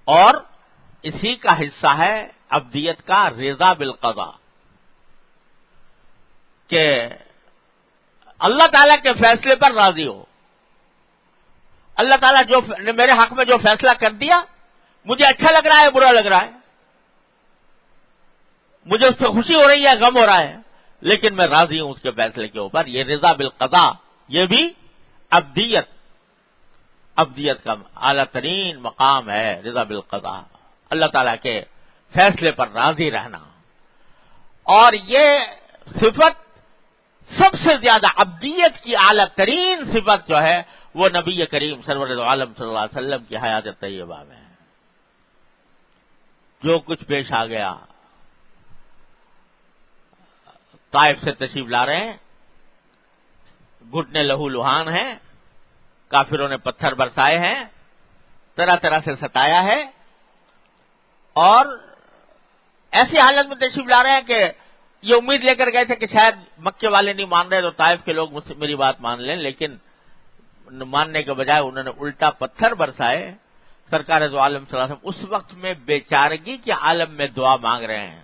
اور اسی کا حصہ ہے عبدیت کا رضا بالقضاء، کہ اللہ تعالیٰ کے فیصلے پر راضی ہو. اللہ تعالیٰ جو میرے حق میں جو فیصلہ کر دیا، مجھے اچھا لگ رہا ہے، برا لگ رہا ہے، مجھے اس سے خوشی ہو رہی ہے، غم ہو رہا ہے، لیکن میں راضی ہوں اس کے فیصلے کے اوپر. یہ رضا بالقضاء، یہ بھی عبدیت کا اعلیٰ ترین مقام ہے، رضا بالقضاء، اللہ تعالیٰ کے فیصلے پر راضی رہنا. اور یہ صفت سب سے زیادہ عبدیت کی اعلیٰ ترین صفت جو ہے وہ نبی کریم سرور عالم صلی اللہ علیہ وسلم کی حیات طیبہ میں ہے. جو کچھ پیش آ گیا، طائف سے تشریف لا رہے ہیں، گھٹنے لہو لہان ہیں، کافروں نے پتھر برسائے ہیں، طرح طرح سے ستایا ہے، اور ایسی حالت میں تشریف لا رہے ہیں کہ یہ امید لے کر گئے تھے کہ شاید مکے والے نہیں مان رہے تو طائف کے لوگ مجھ سے میری بات مان لیں، لیکن ماننے کے بجائے انہوں نے الٹا پتھر برسائے. سرکار دو عالم صلی اللہ علیہ وسلم اس وقت میں بیچارگی کے عالم میں دعا مانگ رہے ہیں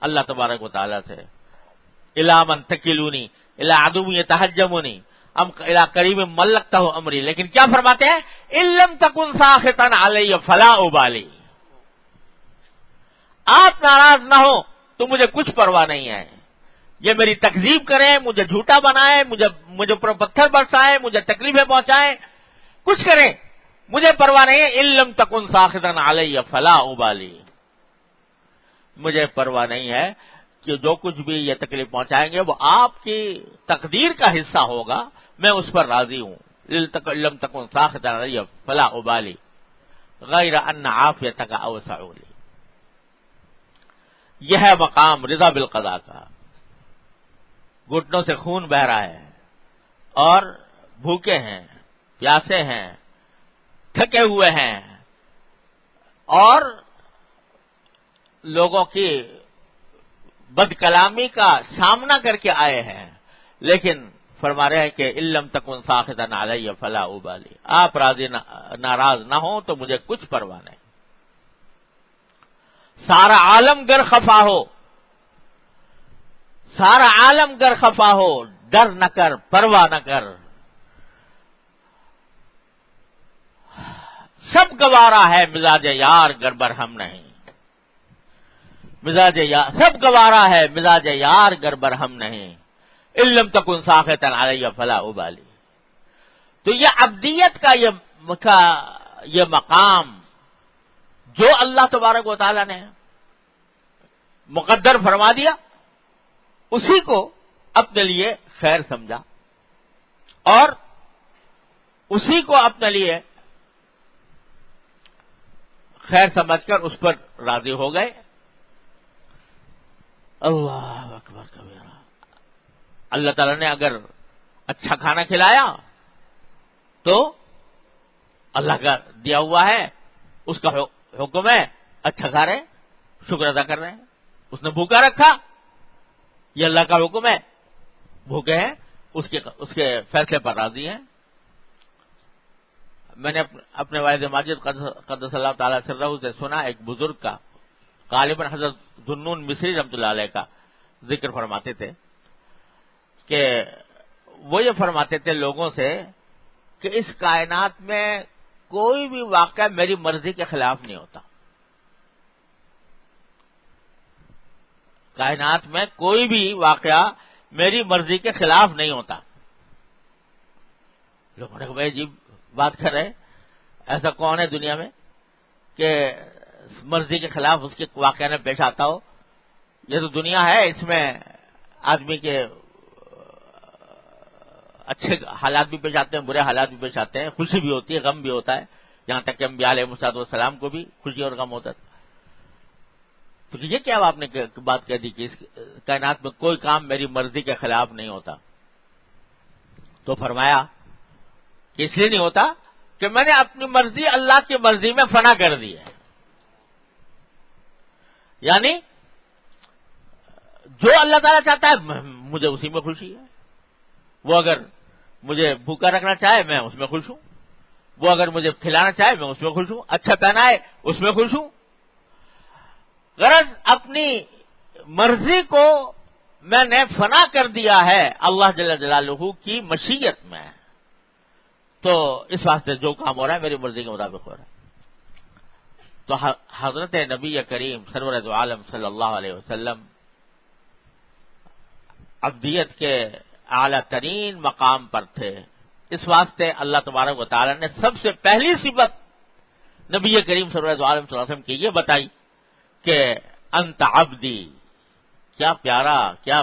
اللہ تبارک و تعالیٰ سے. الا من تکلونی الا عدو یتہجمونی ام الا قریب ملکتہ امری، لیکن کیا فرماتے ہیں؟ ان لم تکن ساخطا علی فلا ابالی، آپ ناراض نہ ہو تو مجھے کچھ پرواہ نہیں ہے. یہ میری تکذیب کریں، مجھے جھوٹا بنائیں، مجھے پر پتھر برسائیں، مجھے تکلیفیں پہنچائیں، کچھ کریں، مجھے پرواہ نہیں ہے. ان لم تکن ساخطا علی فلا ابالی، مجھے پرواہ نہیں ہے کہ جو کچھ بھی یہ تکلیف پہنچائیں گے وہ آپ کی تقدیر کا حصہ ہوگا، میں اس پر راضی ہوں. لم تکن ساخطا علی فلا ابالی غیر ان عافیتک اوسع لی. یہ ہے مقام رضا بالقضاء کا. گھٹنوں سے خون بہ رہا ہے اور بھوکے ہیں، پیاسے ہیں، تھکے ہوئے ہیں، اور لوگوں کی بد کلامی کا سامنا کر کے آئے ہیں، لیکن فرما رہے ہیں کہ علم تکن ساخطا علی فلا ابالی، آپ راضی ناراض نہ ہوں تو مجھے کچھ پرواہ نہیں. سارا عالم گر خفا ہو، سارا عالم گر خفا ہو، ڈر نہ کر، پرواہ نہ کر، سب گوارا ہے مزاج یار گر برہم نہیں. مزاج یار سب گوارا ہے، مزاج یار گر برہم نہیں. علم تکن ساخطا علی فلا ابالی. تو یہ عبدیت کا یہ مقام جو اللہ تبارک و تعالی نے مقدر فرما دیا، اسی کو اپنے لیے خیر سمجھا اور اسی کو اپنے لیے خیر سمجھ کر اس پر راضی ہو گئے. اللہ اکبر کبیرہ. اللہ تعالیٰ نے اگر اچھا کھانا کھلایا تو اللہ کا دیا ہوا ہے، اس کا حکم ہے، اچھا کھا رہے ہیں، شکر ادا کر رہے ہیں. اس نے بھوکا رکھا، یہ اللہ کا حکم ہے، بھوکے ہیں، اس کے فیصلے پر راضی ہیں. میں نے اپنے والد ماجد قدس اللہ تعالی سرہ سے سنا، ایک بزرگ کا، غالباً حضرت ذوالنون مصری رحمۃ اللہ علیہ کا ذکر فرماتے تھے کہ وہ یہ فرماتے تھے لوگوں سے کہ اس کائنات میں کوئی بھی واقعہ میری مرضی کے خلاف نہیں ہوتا. کائنات میں کوئی بھی واقعہ میری مرضی کے خلاف نہیں ہوتا. لوگوں نے کہا بھائی عجیب بات کر رہے، ایسا کون ہے دنیا میں کہ مرضی کے خلاف اس کے واقعہ میں پیش آتا ہو؟ یہ تو دنیا ہے، اس میں آدمی کے اچھے حالات بھی پیش آتے ہیں، برے حالات بھی پیش آتے ہیں، خوشی بھی ہوتی ہے، غم بھی ہوتا ہے، یہاں تک کہ انبیاء علیہ السلام کو بھی خوشی اور غم ہوتا تھا. تو یہ کیا آپ نے بات کہہ دی کہ اس کائنات میں کوئی کام میری مرضی کے خلاف نہیں ہوتا؟ تو فرمایا کہ اس لیے نہیں ہوتا کہ میں نے اپنی مرضی اللہ کی مرضی میں فنا کر دی ہے. یعنی جو اللہ تعالیٰ چاہتا ہے مجھے اسی میں خوشی ہے. وہ اگر مجھے بھوکا رکھنا چاہے میں اس میں خوش ہوں، وہ اگر مجھے کھلانا چاہے میں اس میں خوش ہوں، اچھا پہنائے اس میں خوش ہوں. غرض اپنی مرضی کو میں نے فنا کر دیا ہے اللہ جل جلالہ کی مشیت میں، تو اس واسطے جو کام ہو رہا ہے میری مرضی کے مطابق ہو رہا ہے. تو حضرت نبی کریم سرور دو عالم صلی اللہ علیہ وسلم عبدیت کے اعلیٰ ترین مقام پر تھے. اس واسطے اللہ تبارک و تعالی نے سب سے پہلی صفت نبی کریم سرور دو عالم صلی اللہ علیہ وسلم کی یہ بتائی کہ انت عبدی. کیا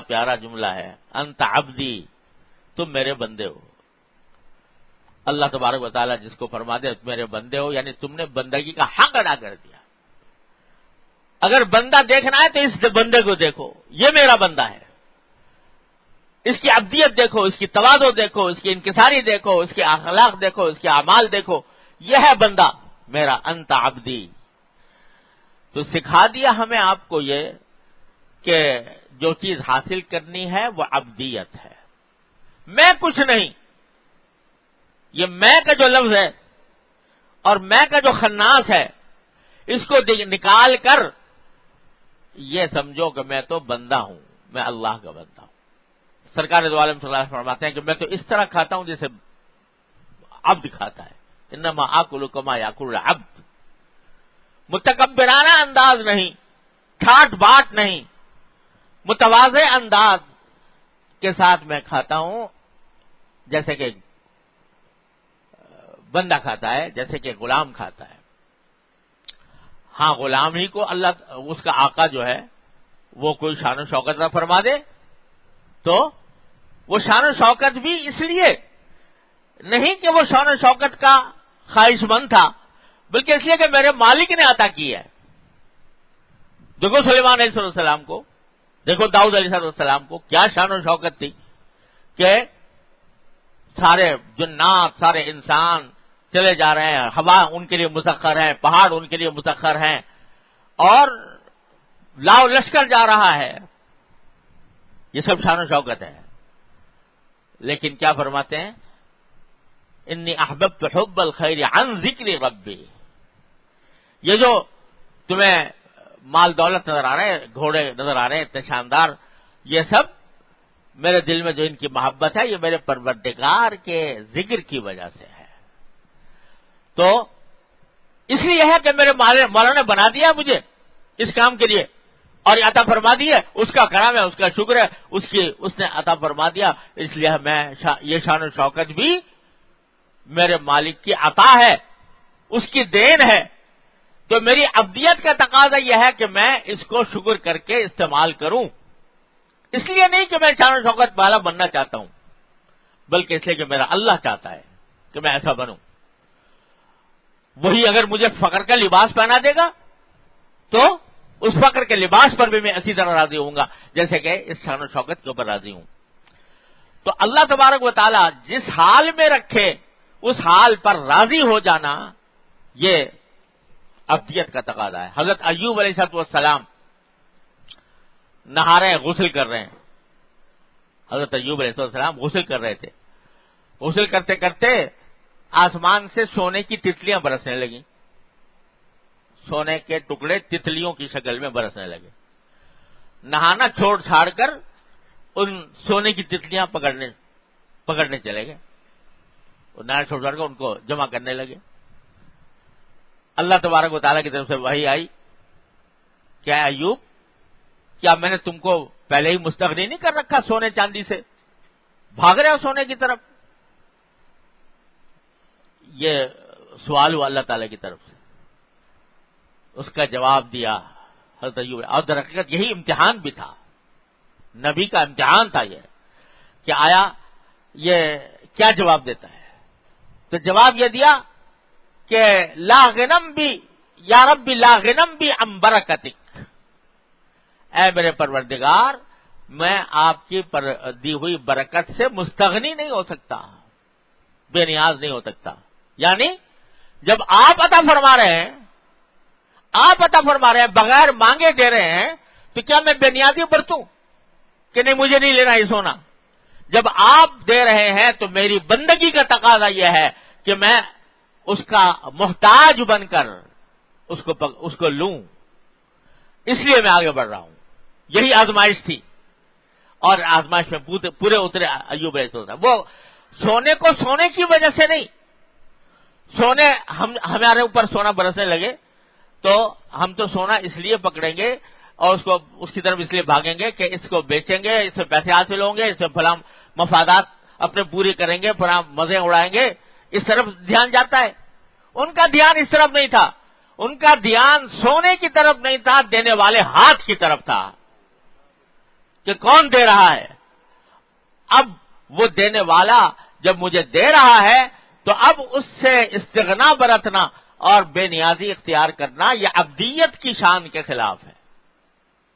پیارا جملہ ہے، انت عبدی، تم میرے بندے ہو. اللہ تبارک و تعالیٰ جس کو فرما دے میرے بندے ہو، یعنی تم نے بندگی کا حق ادا کر دیا. اگر بندہ دیکھنا ہے تو اس بندے کو دیکھو، یہ میرا بندہ ہے. اس کی عبدیت دیکھو، اس کی تواضع دیکھو، اس کی انکساری دیکھو، اس کے اخلاق دیکھو، اس کے اعمال دیکھو، یہ ہے بندہ میرا، انت عبدی. تو سکھا دیا ہمیں آپ کو یہ کہ جو چیز حاصل کرنی ہے وہ عبدیت ہے. میں کچھ نہیں، یہ میں کا جو لفظ ہے اور میں کا جو خناس ہے اس کو نکال کر یہ سمجھو کہ میں تو بندہ ہوں، میں اللہ کا بندہ ہوں. سرکار دو عالم صلی اللہ علیہ وسلم فرماتے ہیں کہ میں تو اس طرح کھاتا ہوں جیسے عبد کھاتا ہے. انما آکل کما یاکل العبد. متکبرانہ انداز نہیں، ٹھاٹ باٹ نہیں، متواضع انداز کے ساتھ میں کھاتا ہوں جیسے کہ بندہ کھاتا ہے، جیسے کہ غلام کھاتا ہے. ہاں غلام ہی کو اللہ اس کا آقا جو ہے وہ کوئی شان و شوکت نہ فرما دے تو وہ شان و شوکت بھی اس لیے نہیں کہ وہ شان و شوکت کا خواہش مند تھا، بلکہ اس لیے کہ میرے مالک نے عطا کی ہے. دیکھو سلیمان علیہ السلام کو، دیکھو داؤد علیہ السلام کو، کیا شان و شوکت تھی کہ سارے جنات، سارے انسان چلے جا رہے ہیں، ہوا ان کے لیے مسخر ہے، پہاڑ ان کے لیے مسخر ہیں، اور لاؤ لشکر جا رہا ہے. یہ سب شان و شوکت ہے. لیکن کیا فرماتے ہیں؟ انی احببت حب الخیر عن ذکر ربی. یہ جو تمہیں مال دولت نظر آ رہے ہیں، گھوڑے نظر آ رہے ہیں اتنے شاندار، یہ سب میرے دل میں جو ان کی محبت ہے یہ میرے پروردگار کے ذکر کی وجہ سے ہے. تو اس لیے ہے کہ میرے مولا نے بنا دیا مجھے اس کام کے لیے اور عطا فرما دی ہے، اس کا کرم ہے، اس کا شکر ہے، اس نے عطا فرما دیا. اس لیے میں یہ شان و شوکت بھی میرے مالک کی عطا ہے، اس کی دین ہے. تو میری عبدیت کا تقاضا یہ ہے کہ میں اس کو شکر کر کے استعمال کروں. اس لیے نہیں کہ میں شان و شوکت والا بننا چاہتا ہوں، بلکہ اس لیے کہ میرا اللہ چاہتا ہے کہ میں ایسا بنوں. وہی اگر مجھے فخر کا لباس پہنا دے گا تو اس فخر کے لباس پر بھی میں اسی طرح راضی ہوں گا جیسے کہ اس شان و شوکت کے اوپر راضی ہوں. تو اللہ تبارک و تعالی جس حال میں رکھے اس حال پر راضی ہو جانا یہ عبدیت کا تقاضا ہے. حضرت ایوب علیہ السلام نہا رہے ہیں، غسل کر رہے ہیں. حضرت ایوب علیہ السلام غسل کر رہے تھے. غسل کرتے کرتے آسمان سے سونے کی تتلیاں برسنے لگیں. سونے کے ٹکڑے تتلیوں کی شکل میں برسنے لگے. نہانا چھوڑ چھاڑ کر ان سونے کی تتلیاں پکڑنے چلے گئے. نہانا چھوڑ چھاڑ کر ان کو جمع کرنے لگے. اللہ تبارک و تعالیٰ کی طرف سے وحی آئی، کیا ایوب، کیا میں نے تم کو پہلے ہی مستغنی نہیں کر رکھا سونے چاندی سے؟ بھاگ رہے ہو سونے کی طرف؟ یہ سوال ہوا اللہ تعالیٰ کی طرف سے. اس کا جواب دیا حضرت ایوب، اور در حقیقت یہی امتحان بھی تھا، نبی کا امتحان تھا یہ کہ آیا یہ کیا جواب دیتا ہے. تو جواب یہ دیا کہ لا غنم بھی یا رب لا غنم بھی عن برکتک. اے میرے پروردگار، میں آپ کی دی ہوئی برکت سے مستغنی نہیں ہو سکتا، بے نیاز نہیں ہو سکتا. یعنی جب آپ عطا فرما رہے ہیں بغیر مانگے دے رہے ہیں تو کیا میں بے نیازی برتوں کہ نہیں مجھے نہیں لینا یہ سونا؟ جب آپ دے رہے ہیں تو میری بندگی کا تقاضا یہ ہے کہ میں اس کا محتاج بن کر اس کو لوں، اس لیے میں آگے بڑھ رہا ہوں. یہی آزمائش تھی، اور آزمائش میں پورے اترے ایوب علیہ السلام. وہ سونے کو سونے کی وجہ سے نہیں، ہمارے اوپر سونا برسنے لگے تو ہم تو سونا اس لیے پکڑیں گے اور اس کی طرف اس لیے بھاگیں گے کہ اس کو بیچیں گے، اس سے پیسے حاصل ہوں گے، اس سے فلاں مفادات اپنے پوری کریں گے، فلاں مزے اڑائیں گے، اس طرف دھیان جاتا ہے. ان کا دھیان اس طرف نہیں تھا، ان کا دھیان سونے کی طرف نہیں تھا، دینے والے ہاتھ کی طرف تھا کہ کون دے رہا ہے. اب وہ دینے والا جب مجھے دے رہا ہے تو اب اس سے استغنا برتنا اور بے نیازی اختیار کرنا یہ عبدیت کی شان کے خلاف ہے.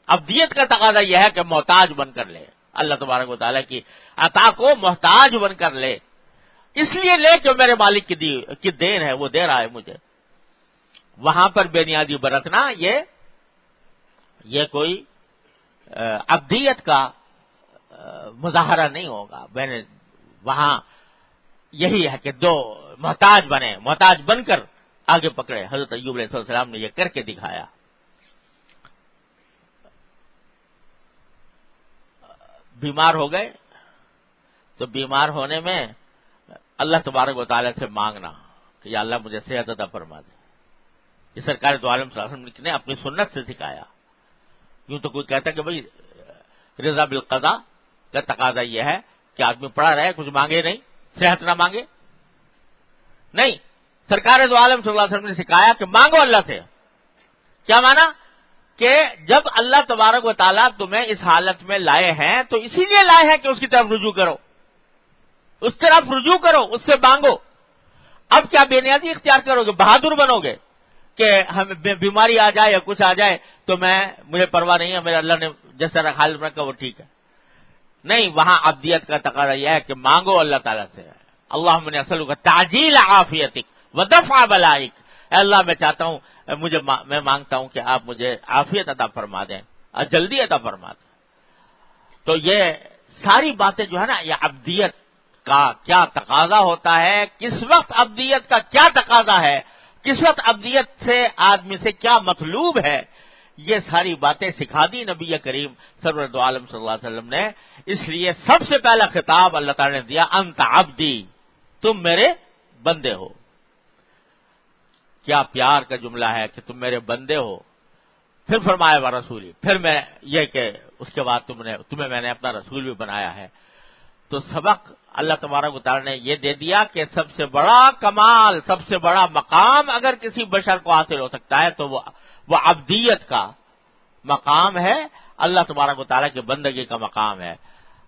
عبدیت کا تقاضا یہ ہے کہ محتاج بن کر لے، اللہ تبارک و تعالیٰ کی عطا کو محتاج بن کر لے، اس لیے لے کہ میرے مالک کی دین ہے، وہ دے رہا ہے مجھے. وہاں پر بے نیازی برتنا یہ کوئی عبدیت کا مظاہرہ نہیں ہوگا. میں نے وہاں یہی ہے کہ دو محتاج بن کر آگے پکڑے. حضرت ایوب علیہ السلام نے یہ کر کے دکھایا. بیمار ہو گئے تو بیمار ہونے میں اللہ تبارک و تعالیٰ سے مانگنا کہ یا اللہ مجھے صحت عطا فرما دے. یہ سرکار دو عالم صلی اللہ علیہ وسلم نے اپنی سنت سے سکھایا. یوں تو کوئی کہتا کہ بھئی رضا بالقضاء کا تقاضا یہ ہے کہ آدمی پڑا رہے، کچھ مانگے نہیں، صحت نہ مانگے. نہیں، سرکار دو عالم صلی اللہ علیہ وسلم نے سکھایا کہ مانگو اللہ سے. کیا مانا؟ کہ جب اللہ تبارک و تعالیٰ تمہیں اس حالت میں لائے ہیں تو اسی لیے لائے ہیں کہ اس کی طرف رجوع کرو، اس طرف رجوع کرو، اس سے مانگو. اب کیا بے نیازی اختیار کرو گے، بہادر بنو گے کہ ہمیں بیماری آ جائے یا کچھ آ جائے تو مجھے پرواہ نہیں ہے، میرے اللہ نے جیسا حال رکھا وہ ٹھیک ہے. نہیں، وہاں عبدیت کا تقاضا یہ ہے کہ مانگو اللہ تعالیٰ سے. اللہم انی اسألک تعجیل عافیتک ودفع بلائک. اے اللہ میں چاہتا ہوں، میں مانگتا ہوں کہ آپ مجھے عافیت عطا فرما دیں اور جلدی عطا فرما دیں. تو یہ ساری باتیں جو ہے نا، یہ عبدیت کا کیا تقاضا ہوتا ہے، کس وقت عبدیت کا کیا تقاضا ہے، کس وقت عبدیت سے آدمی سے کیا مطلوب ہے، یہ ساری باتیں سکھا دی نبی کریم سرور دو عالم صلی اللہ علیہ وسلم نے. اس لیے سب سے پہلا خطاب اللہ تعالی نے دیا، انت عبدی، تم میرے بندے ہو. کیا پیار کا جملہ ہے کہ تم میرے بندے ہو. پھر فرمایا وا رسولی، پھر میں یہ کہ اس کے بعد تمہیں میں نے اپنا رسول بھی بنایا ہے. تو سبق اللہ تبارک و تعالی نے یہ دے دیا کہ سب سے بڑا کمال، سب سے بڑا مقام اگر کسی بشر کو حاصل ہو سکتا ہے تو وہ عبدیت کا مقام ہے، اللہ تبارک و تعالیٰ کے بندگی کا مقام ہے.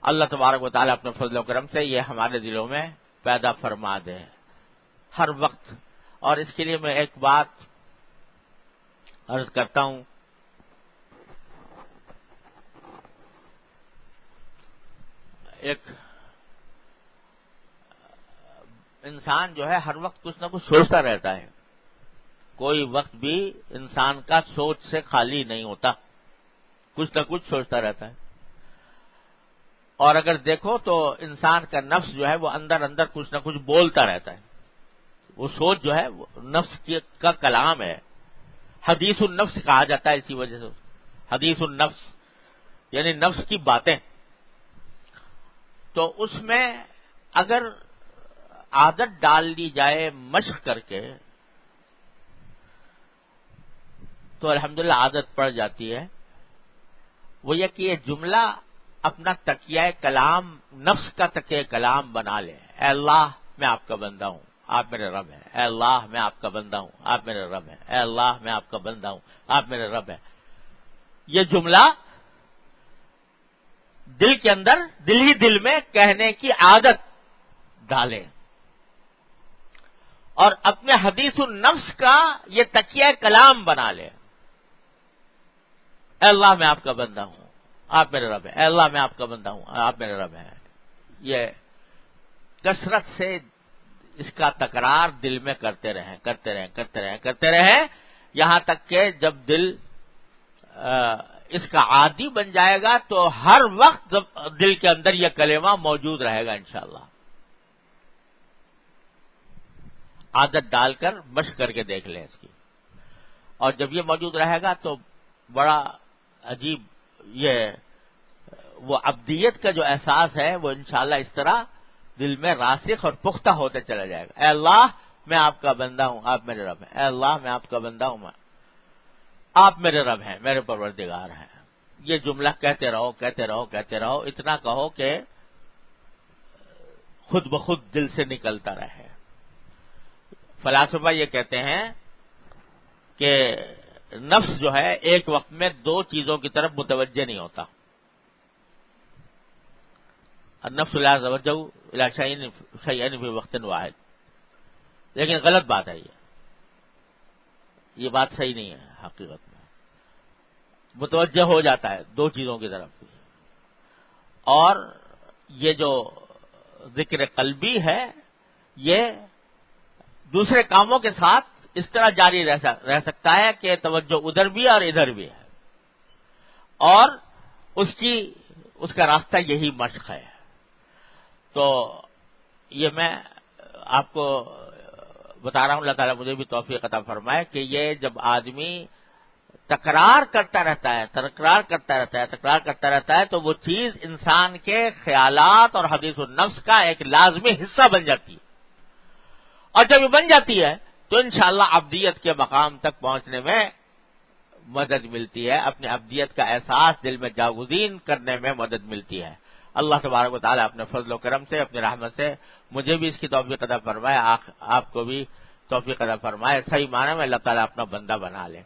اللہ تبارک و تعالیٰ اپنے فضل و کرم سے یہ ہمارے دلوں میں پیدا فرما دے ہر وقت. اور اس کے لیے میں ایک بات عرض کرتا ہوں، ایک انسان جو ہے ہر وقت کچھ نہ کچھ سوچتا رہتا ہے. کوئی وقت بھی انسان کا سوچ سے خالی نہیں ہوتا، کچھ نہ کچھ سوچتا رہتا ہے. اور اگر دیکھو تو انسان کا نفس جو ہے وہ اندر کچھ نہ کچھ بولتا رہتا ہے. وہ سوچ جو ہے وہ نفس کا کلام ہے. حدیث النفس کہا جاتا ہے اسی وجہ سے. حدیث النفس یعنی نفس کی باتیں. تو اس میں اگر عادت ڈال دی جائے مشق کر کے تو الحمدللہ عادت پڑ جاتی ہے. وہ یہ کہ یہ جملہ اپنا تکیہ کلام، نفس کا تکیہ کلام بنا لے. اے اللہ میں آپ کا بندہ ہوں، آپ میرے رب ہیں. اے اللہ میں آپ کا بندہ ہوں، آپ میرے رب ہیں. اے اللہ میں آپ کا بندہ ہوں، آپ میرے رب ہیں. یہ جملہ دل کے اندر، دل ہی دل میں کہنے کی عادت ڈالیں اور اپنے حدیث النفس کا یہ تکیہ کلام بنا لے. اے اللہ میں آپ کا بندہ ہوں، آپ میرے رب ہیں. اے اللہ میں آپ کا بندہ ہوں، آپ میرے رب ہیں. یہ کثرت سے اس کا تکرار دل میں کرتے رہیں یہاں تک کہ جب دل اس کا عادی بن جائے گا تو ہر وقت دل کے اندر یہ کلمہ موجود رہے گا انشاءاللہ. عادت ڈال کر مشق کر کے دیکھ لیں اس کی. اور جب یہ موجود رہے گا تو بڑا عجیب یہ وہ عبدیت کا جو احساس ہے وہ انشاءاللہ اس طرح دل میں راسخ اور پختہ ہوتے چلا جائے گا. اے اللہ میں آپ کا بندہ ہوں، آپ میرے رب ہیں. اے اللہ میں آپ کا بندہ ہوں، آپ میرے رب ہیں، میرے پروردگار ہیں. یہ جملہ کہتے رہو کہتے رہو کہتے رہو، اتنا کہو کہ خود بخود دل سے نکلتا رہے. فلاسفہ یہ کہتے ہیں کہ نفس جو ہے ایک وقت میں دو چیزوں کی طرف متوجہ نہیں ہوتا. النفس لا توجہ الی شیئین فی وقت واحد. لیکن غلط بات ہے یہ بات صحیح نہیں ہے. حقیقت میں متوجہ ہو جاتا ہے دو چیزوں کی طرف. اور یہ جو ذکر قلبی ہے یہ دوسرے کاموں کے ساتھ اس طرح جاری رہ سکتا ہے کہ توجہ ادھر بھی اور ادھر بھی ہے، اور اس کا راستہ یہی مشق ہے. تو یہ میں آپ کو بتا رہا ہوں، اللہ تعالیٰ مجھے بھی توفیق عطا فرمائے کہ یہ جب آدمی تکرار کرتا رہتا ہے تو وہ چیز انسان کے خیالات اور حدیث النفس کا ایک لازمی حصہ بن جاتی ہے. اور جب یہ بن جاتی ہے تو انشاءاللہ عبدیت کے مقام تک پہنچنے میں مدد ملتی ہے، اپنی عبدیت کا احساس دل میں جاگزین کرنے میں مدد ملتی ہے. اللہ تبارک و تعالیٰ اپنے فضل و کرم سے، اپنی رحمت سے مجھے بھی اس کی توفیق عطا فرمائے، آپ کو بھی توفیق عطا فرمائے. صحیح معنی میں اللہ تعالیٰ اپنا بندہ بنا لے.